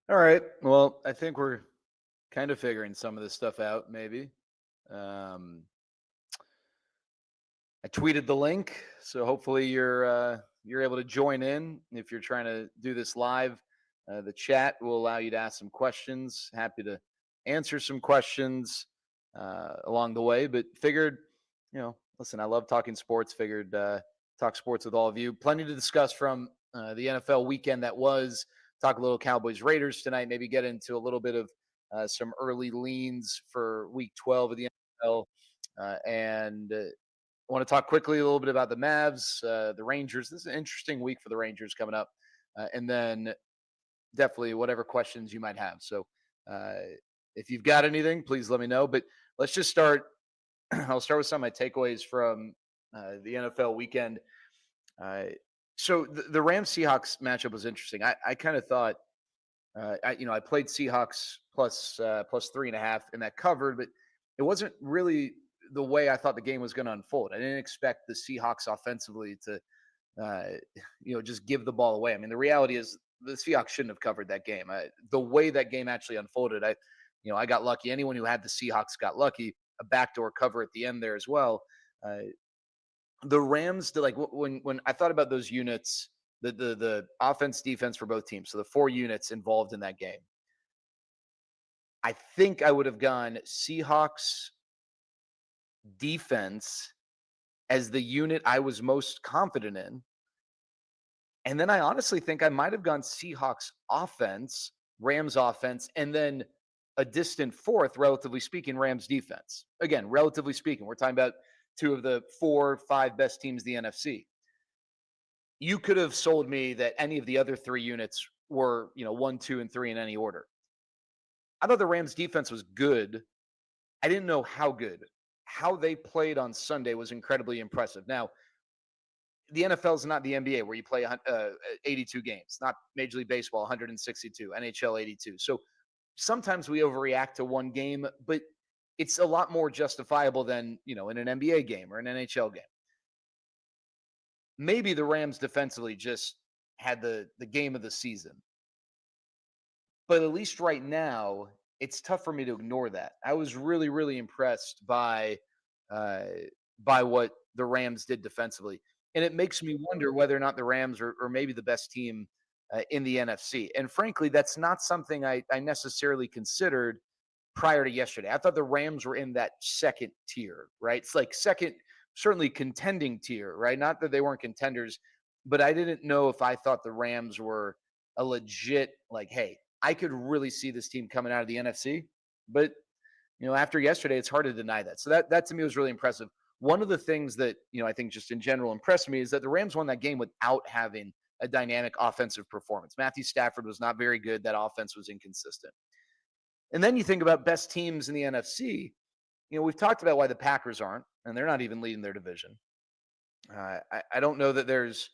All right. Well, I think we're kind of figuring some of this stuff out, maybe. Um, I tweeted the link, so hopefully you're able to join in. If you're trying to do this live, the chat will allow you to ask some questions. Happy to answer some questions along the way. But figured, listen, I love talking sports. Figured talk sports with all of you. Plenty to discuss from the NFL weekend that was. Talk a little Cowboys-Raiders tonight. Maybe get into a little bit of some early leans for Week 12 of the NFL. And I want to talk quickly a little bit about the Mavs, the Rangers. This is an interesting week for the Rangers coming up. And then definitely whatever questions you might have. So uh, if you've got anything, please let me know. But let's just start. I'll start with some of my takeaways from the NFL weekend. Uh, so the Rams Seahawks matchup was interesting. I kind of thought, I played Seahawks plus 3.5, and that covered, but it wasn't really the way I thought the game was going to unfold. I didn't expect the Seahawks offensively to, uh, just give the ball away. I mean, the reality is the Seahawks shouldn't have covered that game. The way that game actually unfolded, I got lucky. Anyone who had the Seahawks got lucky. A backdoor cover at the end there as well. Uh, the Rams, when I thought about those units, the offense defense for both teams, so the four units involved in that game, I think I would have gone Seahawks defense as the unit I was most confident in. And then I honestly think I might have gone Seahawks offense, Rams offense, and then a distant fourth, relatively speaking, Rams defense. Again, relatively speaking, we're talking about two of the 4 or 5 best teams in the NFC. You could have sold me that any of the other three units were, 1, 2, and 3 in any order. I thought the Rams defense was good. I didn't know how good. How they played on Sunday was incredibly impressive. Now, the NFL is not the NBA where you play 82 games, not Major League Baseball 162, NHL 82. So sometimes we overreact to one game, but it's a lot more justifiable than, in an NBA game or an NHL game. Maybe the Rams defensively just had the game of the season. But at least right now, it's tough for me to ignore that. I was really, really impressed uh, by what the Rams did defensively, and it makes me wonder whether or not the Rams are maybe the best team in the NFC. And frankly, that's not something I necessarily considered prior to yesterday. I thought the Rams were in that second tier, right? It's like second, certainly contending tier, right? Not that they weren't contenders, but I didn't know if I thought the Rams were a legit, like, hey, I could really see this team coming out of the NFC. But after yesterday, it's hard to deny that. So that to me was really impressive. One of the things that I think just in general impressed me is that the Rams won that game without having a dynamic offensive performance. Matthew Stafford was not very good. That offense was inconsistent. And then you think about best teams in the NFC. We've talked about why the Packers aren't, and they're not even leading their division. I don't know that there's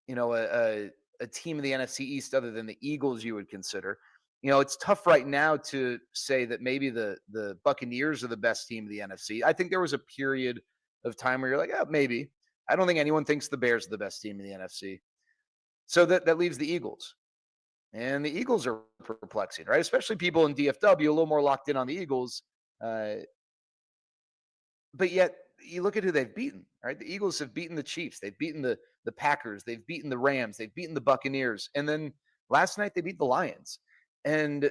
a team in the NFC East other than the Eagles you would consider. It's tough right now to say that maybe the Buccaneers are the best team of the NFC. I think there was a period of time where you're like, oh, maybe. I don't think anyone thinks the Bears are the best team in the NFC. So that leaves the Eagles. And the Eagles are perplexing, right? Especially people in DFW, a little more locked in on the Eagles. Uh, but yet you look at who they've beaten, right? The Eagles have beaten the Chiefs. They've beaten the Packers. They've beaten the Rams. They've beaten the Buccaneers. And then last night they beat the Lions. And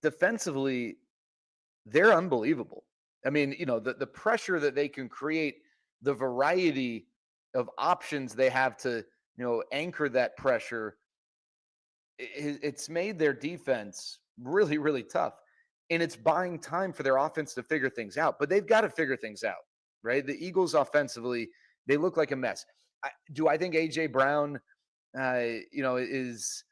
defensively, they're unbelievable. I mean, the pressure that they can create, the variety of options they have to, anchor that pressure, it's made their defense really, really tough. And it's buying time for their offense to figure things out. But they've got to figure things out, right? The Eagles offensively, they look like a mess. Do I think A.J. Brown, is,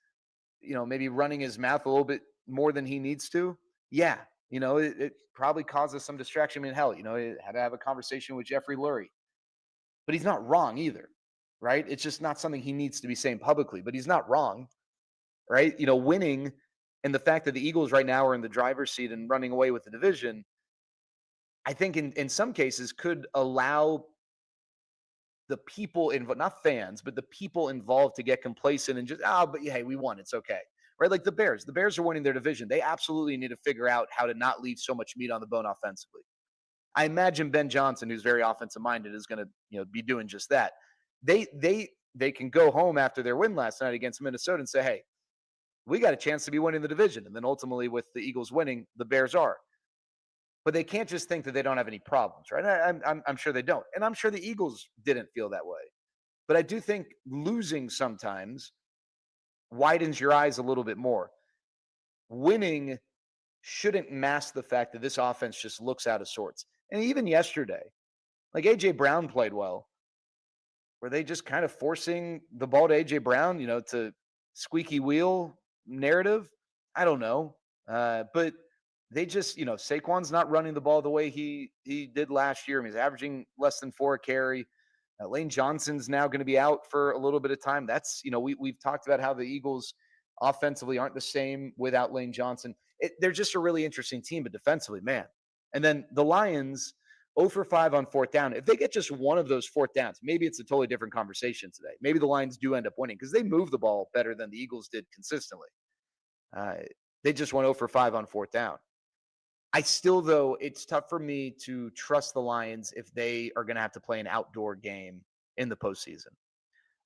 maybe running his mouth a little bit more than he needs to? Yeah. It probably causes some distraction. I mean, hell, he had to have a conversation with Jeffrey Lurie. But he's not wrong either, right? It's just not something he needs to be saying publicly, but he's not wrong, right? Winning and the fact that the Eagles right now are in the driver's seat and running away with the division, I think in some cases could allow the people involved, not fans, but the people involved to get complacent and just, but hey, we won. It's okay. right? Like the Bears. The Bears are winning their division. They absolutely need to figure out how to not leave so much meat on the bone offensively. I imagine Ben Johnson, who's very offensive minded, is going to be doing just that. They can go home after their win last night against Minnesota and say, hey, we got a chance to be winning the division. And then ultimately, with the Eagles winning, the Bears are. But they can't just think that they don't have any problems, right? I'm sure they don't. And I'm sure the Eagles didn't feel that way. But I do think losing sometimes widens your eyes a little bit more. Winning shouldn't mask the fact that this offense just looks out of sorts. And even yesterday, like A.J. Brown played well. Were they just kind of forcing the ball to A.J. Brown, to squeaky wheel narrative? I don't know. But they just, Saquon's not running the ball the way he did last year. I mean, he's averaging less than 4 a carry. Lane Johnson's now going to be out for a little bit of time. That's, we've talked about how the Eagles offensively aren't the same without Lane Johnson. They're just a really interesting team, but defensively, man. And then the Lions, 0 for 5 on fourth down. If they get just one of those fourth downs, maybe it's a totally different conversation today. Maybe the Lions do end up winning because they move the ball better than the Eagles did consistently. They just went 0 for 5 on fourth down. I still, though, it's tough for me to trust the Lions if they are going to have to play an outdoor game in the postseason.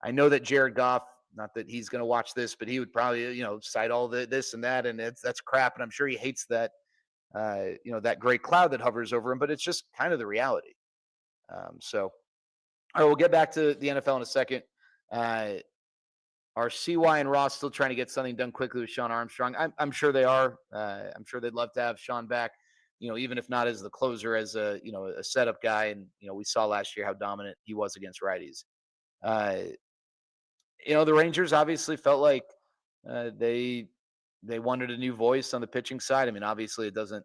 I know that Jared Goff, not that he's going to watch this, but he would probably, cite all this and that, and that's crap. And I'm sure he hates that, that gray cloud that hovers over him, but it's just kind of the reality. So, all right, we'll get back to the NFL in a second. Are CY and Ross still trying to get something done quickly with Sean Armstrong? I'm sure they are. I'm sure they'd love to have Sean back, even if not as the closer, as a setup guy. And, we saw last year how dominant he was against righties. The Rangers obviously felt like they wanted a new voice on the pitching side. I mean, obviously it doesn't,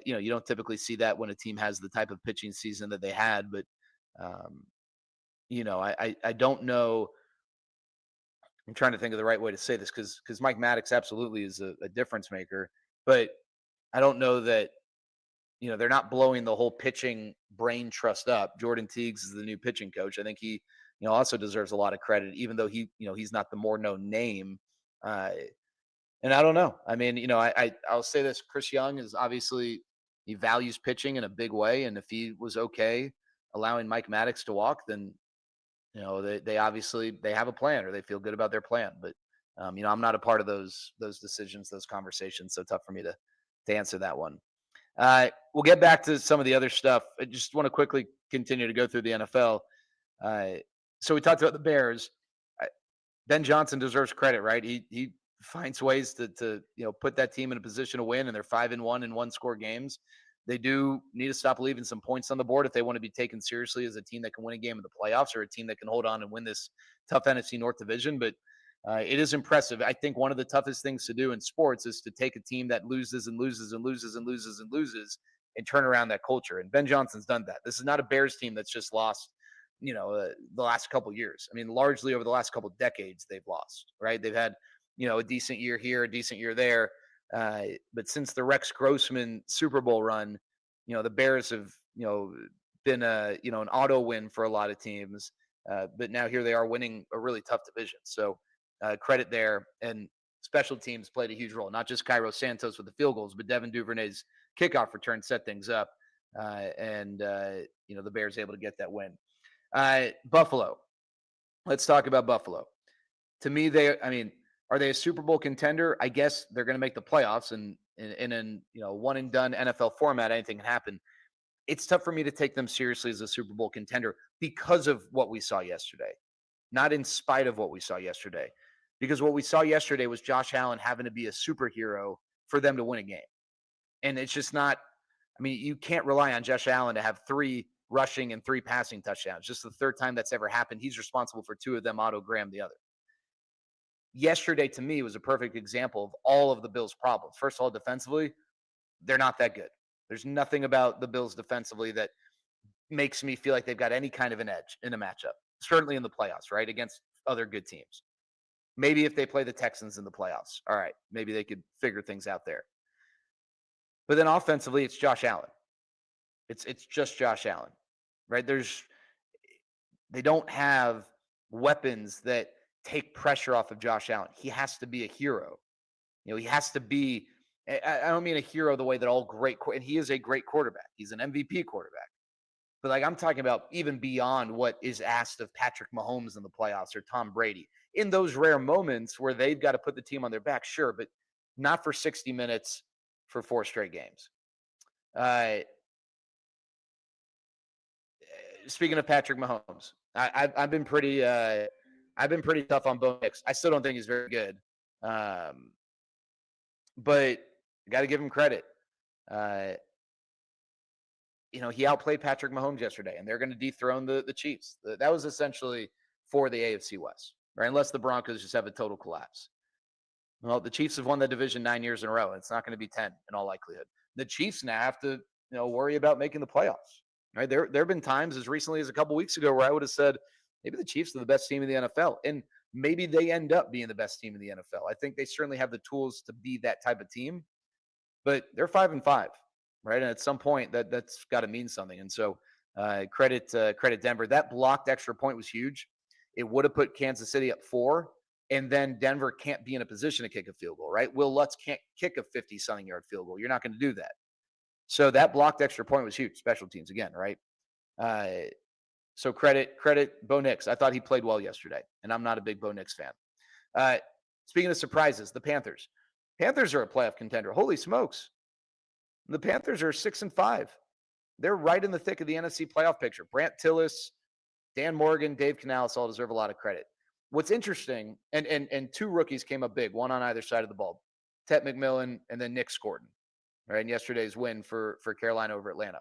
you don't typically see that when a team has the type of pitching season that they had. But, I don't know. I'm trying to think of the right way to say this because Mike Maddox absolutely is a difference maker, but I don't know that, they're not blowing the whole pitching brain trust up. Jordan Teagues is the new pitching coach. I think he, also deserves a lot of credit, even though he's not the more known name. And I don't know. I mean, I'll say this: Chris Young is obviously, he values pitching in a big way, and if he was okay allowing Mike Maddox to walk, then they obviously they have a plan or they feel good about their plan. But I'm not a part of those decisions, those conversations. So tough for me to answer that one. We'll get back to some of the other stuff. I just want to quickly continue to go through the NFL. So we talked about the Bears. Ben Johnson deserves credit, right? He finds ways to put that team in a position to win, and they're 5-1 in 1-score games. They do need to stop leaving some points on the board if they want to be taken seriously as a team that can win a game in the playoffs or a team that can hold on and win this tough NFC North division. But it is impressive. I think one of the toughest things to do in sports is to take a team that loses and loses and loses and loses and loses and turn around that culture. And Ben Johnson's done that. This is not a Bears team that's just lost, the last couple of years. I mean, largely over the last couple of decades, they've lost, right? They've had, a decent year here, a decent year there. But since the Rex Grossman Super Bowl run, the Bears have, been an auto win for a lot of teams. But now here they are winning a really tough division. So credit there. And special teams played a huge role, not just Cairo Santos with the field goals, but Devin Duvernay's kickoff return set things up. And the Bears able to get that win. Buffalo. Let's talk about Buffalo. To me, are they a Super Bowl contender? I guess they're going to make the playoffs, and in one and done NFL format, anything can happen. It's tough for me to take them seriously as a Super Bowl contender because of what we saw yesterday, not in spite of what we saw yesterday. Because what we saw yesterday was Josh Allen having to be a superhero for them to win a game, and it's just not. I mean, you can't rely on Josh Allen to have 3 rushing and 3 passing touchdowns. Just the third time that's ever happened. He's responsible for 2 of them. Otto Graham the other. Yesterday, to me, was a perfect example of all of the Bills' problems. First of all, defensively, they're not that good. There's nothing about the Bills defensively that makes me feel like they've got any kind of an edge in a matchup, certainly in the playoffs, right, against other good teams. Maybe if they play the Texans in the playoffs, all right, maybe they could figure things out there. But then offensively, it's Josh Allen. It's just Josh Allen, right? They don't have weapons that take pressure off of Josh Allen. He has to be a hero. He has to be. I don't mean a hero the way that all great, and he is a great quarterback. He's an MVP quarterback. But like I'm talking about even beyond what is asked of Patrick Mahomes in the playoffs or Tom Brady. In those rare moments where they've got to put the team on their back, sure, but not for 60 minutes for 4 straight games. Speaking of Patrick Mahomes, I've been pretty tough on Bo Nix. I still don't think he's very good, but I got to give him credit. He outplayed Patrick Mahomes yesterday, and they're going to dethrone the Chiefs. That was essentially for the AFC West, right? Unless the Broncos just have a total collapse. Well, the Chiefs have won the division 9 years in a row. It's not going to be 10 in all likelihood. The Chiefs now have to, worry about making the playoffs, right? There have been times as recently as a couple weeks ago where I would have said maybe the Chiefs are the best team in the NFL, and maybe they end up being the best team in the NFL. I think they certainly have the tools to be that type of team, but they're 5-5, right? And at some point that's got to mean something. And so credit Denver. That blocked extra point was huge. It would have put Kansas City up 4. And then Denver can't be in a position to kick a field goal, right? Will Lutz can't kick a 50-something yard field goal. You're not going to do that. So that blocked extra point was huge. Special teams again, right? So credit Bo Nix. I thought he played well yesterday, and I'm not a big Bo Nix fan. Speaking of surprises, the Panthers. Panthers are a playoff contender. Holy smokes. The Panthers are 6-5. They're right in the thick of the NFC playoff picture. Brant Tillis, Dan Morgan, Dave Canales all deserve a lot of credit. What's interesting, and 2 rookies came up big, one on either side of the ball, Tet McMillan and then Nick Scordon, right? And yesterday's win for Carolina over Atlanta.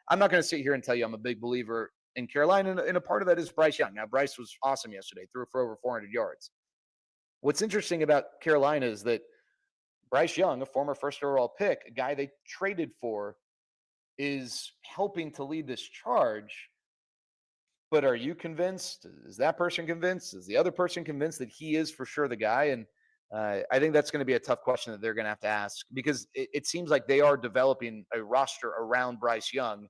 I'm not going to sit here and tell you I'm a big believer in Carolina, and a part of that is Bryce Young. Now, Bryce was awesome yesterday, threw for over 400 yards. What's interesting about Carolina is that Bryce Young, a former first overall pick, a guy they traded for, is helping to lead this charge. But are you convinced? Is that person convinced? Is the other person convinced that he is for sure the guy? And I think that's going to be a tough question that they're going to have to ask, because it seems like they are developing a roster around Bryce Young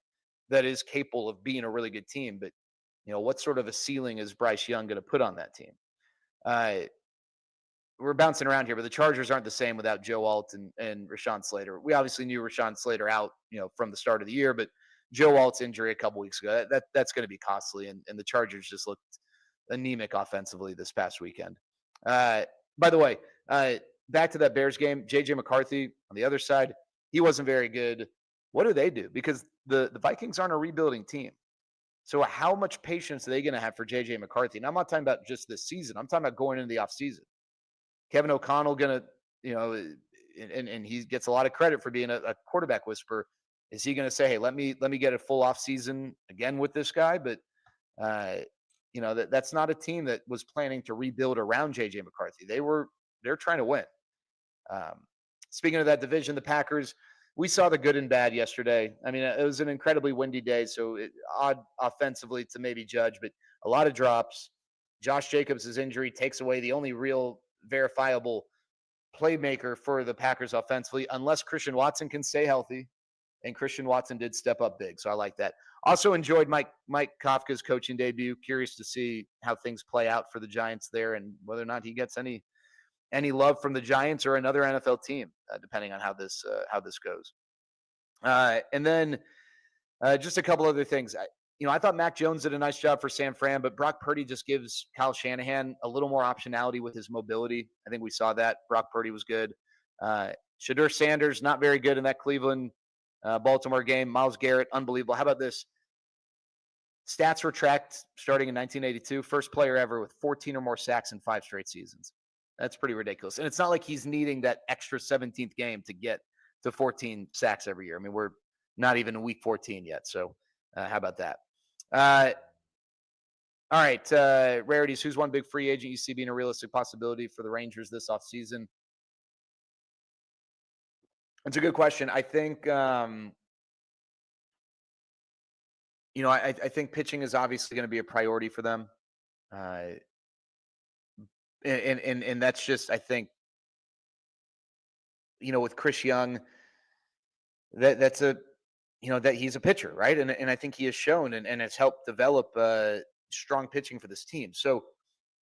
that is capable of being a really good team. But, what sort of a ceiling is Bryce Young going to put on that team? We're bouncing around here, but the Chargers aren't the same without Joe Alt and Rashawn Slater. We obviously knew Rashawn Slater out, from the start of the year, but Joe Alt's injury a couple weeks ago, that's going to be costly, and the Chargers just looked anemic offensively this past weekend. By the way, back to that Bears game, J.J. McCarthy on the other side, he wasn't very good. What do? Because the Vikings aren't a rebuilding team. So how much patience are they going to have for J.J. McCarthy? And I'm not talking about just this season. I'm talking about going into the offseason. Kevin O'Connell going to, and he gets a lot of credit for being a quarterback whisperer. Is he going to say, hey, let me get a full offseason again with this guy? But, that's not a team that was planning to rebuild around J.J. McCarthy. They're trying to win. Speaking of that division, the Packers, we saw the good and bad yesterday. I mean, it was an incredibly windy day, so odd offensively to maybe judge, but a lot of drops. Josh Jacobs' injury takes away the only real verifiable playmaker for the Packers offensively, unless Christian Watson can stay healthy. And Christian Watson did step up big, so I like that. Also enjoyed Mike Kafka's coaching debut. Curious to see how things play out for the Giants there, and whether or not he gets any love from the Giants or another NFL team, depending on how this goes. And then just a couple other things. I thought Mac Jones did a nice job for San Fran, but Brock Purdy just gives Kyle Shanahan a little more optionality with his mobility. I think we saw that. Brock Purdy was good. Shadur Sanders, not very good in that Cleveland Baltimore game. Myles Garrett, unbelievable. How about this? Stats were tracked starting in 1982. First player ever with 14 or more sacks in 5 straight seasons. That's pretty ridiculous. And it's not like he's needing that extra 17th game to get to 14 sacks every year. I mean, we're not even in week 14 yet. So how about that? All right. Rarities, who's one big free agent you see being a realistic possibility for the Rangers this offseason? It's a good question. I think, I think pitching is obviously going to be a priority for them. And that's just, I think, with Chris Young, that's a, that he's a pitcher, right? And I think he has shown and has helped develop strong pitching for this team. So,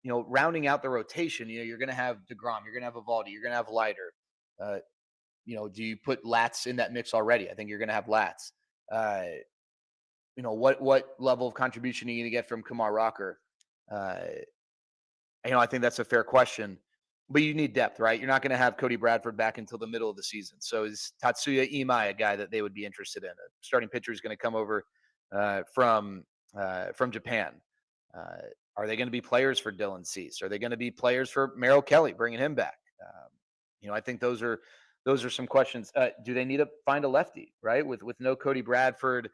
rounding out the rotation, you're going to have DeGrom, you're going to have Evaldi, you're going to have Leiter. Do you put Lats in that mix already? I think you're going to have Lats. Uh, what level of contribution are you going to get from Kamar Rocker? Uh, I think that's a fair question, but you need depth, right? You're not going to have Cody Bradford back until the middle of the season. So is Tatsuya Imai a guy that they would be interested in? A starting pitcher is going to come over from Japan. Uh, are they going to be players for Dylan Cease? Are they going to be players for Merrill Kelly, bringing him back? I think those are some questions. Do they need to find a lefty, right? With no Cody Bradford,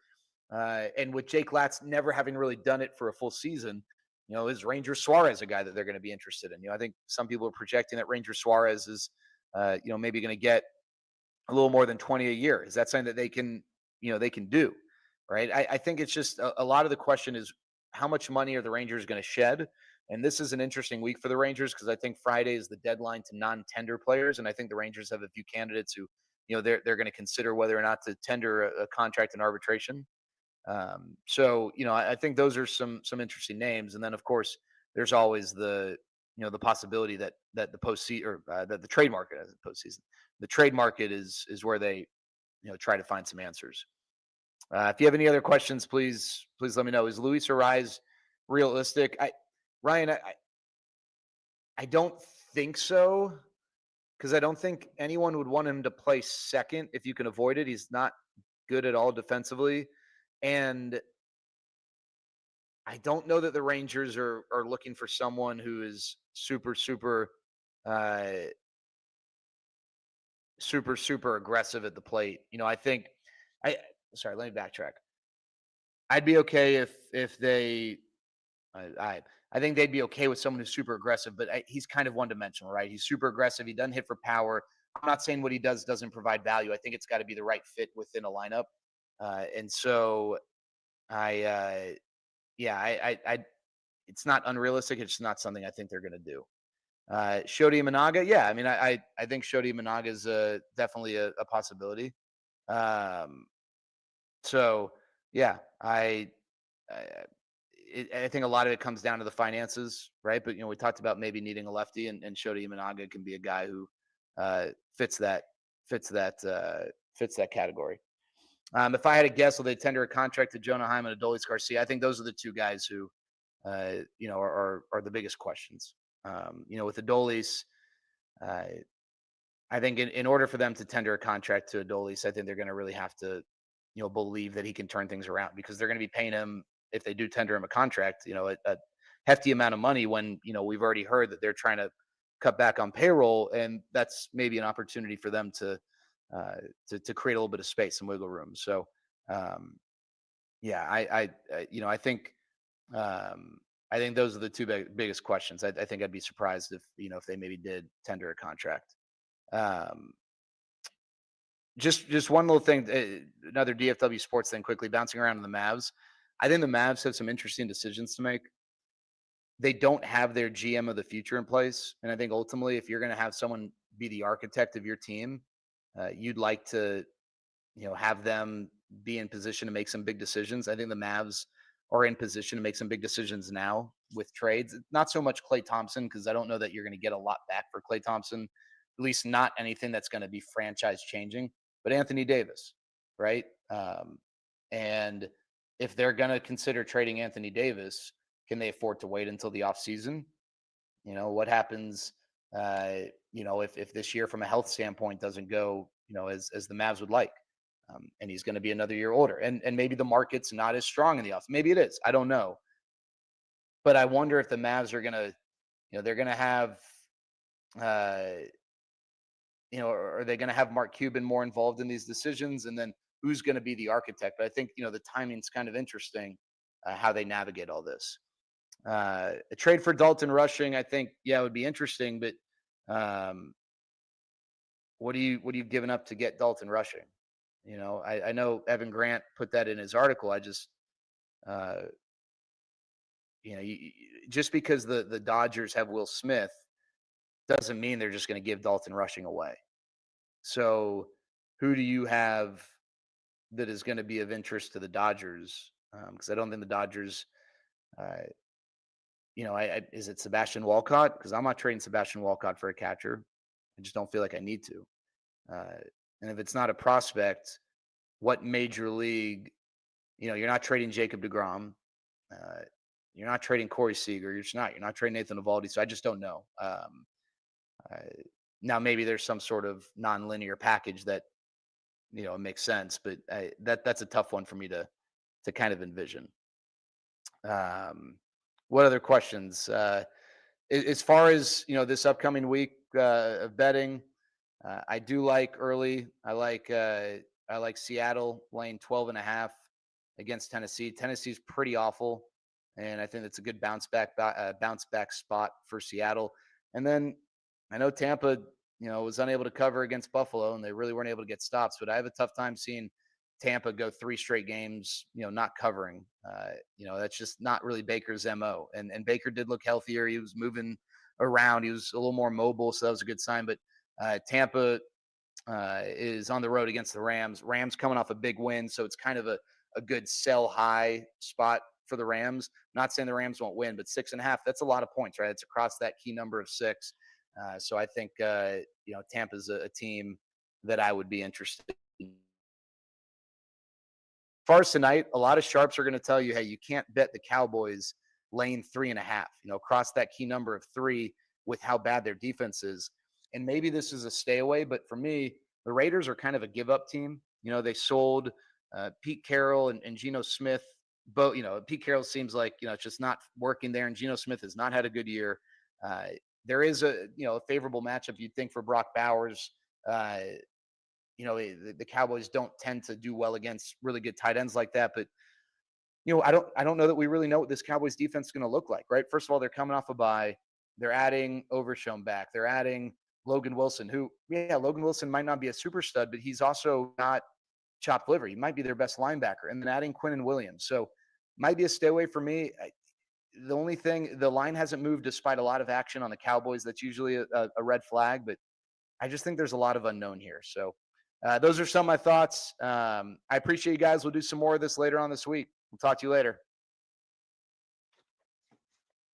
and with Jake Latz never having really done it for a full season, is Ranger Suarez a guy that they're going to be interested in? I think some people are projecting that Ranger Suarez is, maybe going to get a little more than 20 a year. Is that something that they can do, right? I think it's just a lot of the question is how much money are the Rangers going to shed? And this is an interesting week for the Rangers because I think Friday is the deadline to non-tender players, and I think the Rangers have a few candidates who, they're going to consider whether or not to tender a contract in arbitration. I think those are some interesting names, and then of course there's always the possibility that the postseason or that the trade market as a postseason, the trade market is where they try to find some answers. If you have any other questions, please let me know. Is Luis Ariz realistic? Ryan, I don't think so because I don't think anyone would want him to play second if you can avoid it. He's not good at all defensively. And I don't know that the Rangers are looking for someone who is super, super, super, super aggressive at the plate. I think sorry, let me backtrack. I'd be okay if they I think they'd be okay with someone who's super aggressive, but he's kind of one dimensional, right? He's super aggressive. He doesn't hit for power. I'm not saying what he does doesn't provide value. I think it's got to be the right fit within a lineup. And so I it's not unrealistic. It's just not something I think they're going to do. Shodi Managa, yeah. I mean, I think Shodi Managa is definitely a possibility. Um, so yeah, I I think a lot of it comes down to the finances, right? But we talked about maybe needing a lefty, and Shodi Managa can be a guy who uh, fits that fits that fits that category. If I had a guess, will they tender a contract to Jonah Heim and Adolis Garcia? I think those are the two guys who are the biggest questions. With Adolis, uh, I think in order for them to tender a contract to Adolis, I think they're going to really have to, believe that he can turn things around because they're going to be paying him if they do tender him a contract, a hefty amount of money when, we've already heard that they're trying to cut back on payroll. And that's maybe an opportunity for them to create a little bit of space and wiggle room. So, yeah, I think, I think those are the two biggest questions. I think I'd be surprised if they maybe did tender a contract. Um, just one little thing, another DFW sports thing quickly, bouncing around in the Mavs. I think the Mavs have some interesting decisions to make. They don't have their GM of the future in place. And I think ultimately, if you're going to have someone be the architect of your team, you'd like to, have them be in position to make some big decisions. I think the Mavs are in position to make some big decisions now with trades. Not so much Klay Thompson, because I don't know that you're going to get a lot back for Klay Thompson, at least not anything that's going to be franchise changing, but Anthony Davis, right? And if they're going to consider trading Anthony Davis, can they afford to wait until the offseason? What happens, if this year from a health standpoint doesn't go, as the Mavs would like? And he's going to be another year older. And maybe the market's not as strong in the off. Maybe it is. I don't know. But I wonder if the Mavs are going to, they're going to have, are they going to have Mark Cuban more involved in these decisions? And then who's going to be the architect? But I think, the timing's kind of interesting, how they navigate all this. A trade for Dalton Rushing, I think, yeah, it would be interesting. But what are you giving up to get Dalton Rushing? I know Evan Grant put that in his article. I just, just because the Dodgers have Will Smith doesn't mean they're just going to give Dalton Rushing away. So who do you have that is going to be of interest to the Dodgers? Because I don't think the Dodgers, is it Sebastian Walcott? Because I'm not trading Sebastian Walcott for a catcher. I just don't feel like I need to. And if it's not a prospect, what major league, you're not trading Jacob DeGrom. Uh, you're not trading Corey Seager. You're not trading Nathan Eovaldi. So I just don't know. Uh, Now maybe there's some sort of non-linear package that it makes sense, but that's a tough one for me to kind of envision. Um, what other questions? As far as this upcoming week of betting, I do like early. I like Seattle laying 12 and a half against Tennessee. Tennessee's pretty awful, and I think that's a good bounce back spot for Seattle. And then I know Tampa, was unable to cover against Buffalo, and they really weren't able to get stops. But I have a tough time seeing Tampa go 3 straight games, not covering. That's just not really Baker's MO. And Baker did look healthier. He was moving around. He was a little more mobile, so that was a good sign. But Tampa is on the road against the Rams. Rams coming off a big win, so it's kind of a good sell high spot for the Rams. Not saying the Rams won't win, but 6.5, that's a lot of points, right? It's across that key number of 6. So I think, Tampa's a team that I would be interested in. As far as tonight, a lot of sharps are going to tell you, hey, you can't bet the Cowboys laying 3.5, across that key number of 3 with how bad their defense is. And maybe this is a stay away, but for me, the Raiders are kind of a give up team. They sold Pete Carroll and Geno Smith. Both, Pete Carroll seems like, it's just not working there. And Geno Smith has not had a good year. There is a favorable matchup you'd think for Brock Bowers. The Cowboys don't tend to do well against really good tight ends like that, but I don't know that we really know what this Cowboys defense is going to look like, right? First of all, they're coming off a bye. They're adding Overshown back. They're adding Logan Wilson, who, Logan Wilson might not be a super stud, but he's also not chopped liver. He might be their best linebacker. And then adding Quinnen Williams. So might be a stay away for me. The only thing, the line hasn't moved despite a lot of action on the Cowboys. That's usually a red flag, but I just think there's a lot of unknown here. So those are some of my thoughts. I appreciate you guys. We'll do some more of this later on this week. We'll talk to you later.